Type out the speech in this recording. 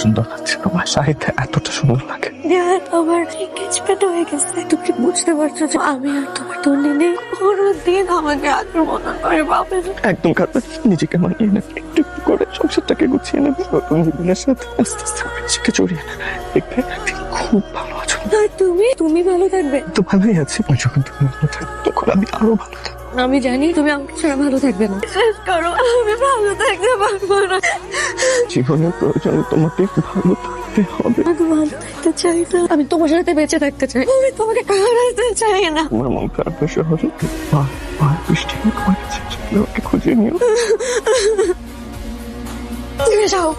সুন্দর লাগছে তোমার শাড়িতে, এতটা সুন্দর লাগে। আমার এঙ্গেজমেন্ট হয়ে গেছে, তুমি বুঝতে পারছো যে আমি আর তোমার তুলনা নেই। কোনোদিন আমাকে আক্রমণ করে পাবে না। একদম কাঁদবে, নিজেকে মানিয়ে নেবে, একটু একটু করে সংসারটাকে গুছিয়ে নেবে, নতুন জীবনের সাথে আস্তে আস্তে নিজেকে জড়িয়ে নেবে, দেখবে একদিন খুব ভালো আছো। আর তুমি ভালো থাকবে। তো ভালোই আছি, যখন তুমি ভালো থাকবে তখন আমি আরো ভালো থাকবো। আমি জানি তুমি আমাকে ছাড়া ভালো থাকবে না। শেষ করো, আমি ভালো থাকতে পারবো না। জীবনের প্রয়োজন তোমাকে ভালো থাকতে হবে। আমি ভালো থাকতে চাই না, আমি তোমার সাথে বেঁচে থাকতে চাই, আমি তোমাকে হারাতে চাই না। তোমার মন খারাপ হয়েছে হবে, বৃষ্টি তোমার কাছে ওকে খুঁজে নিও। যাও।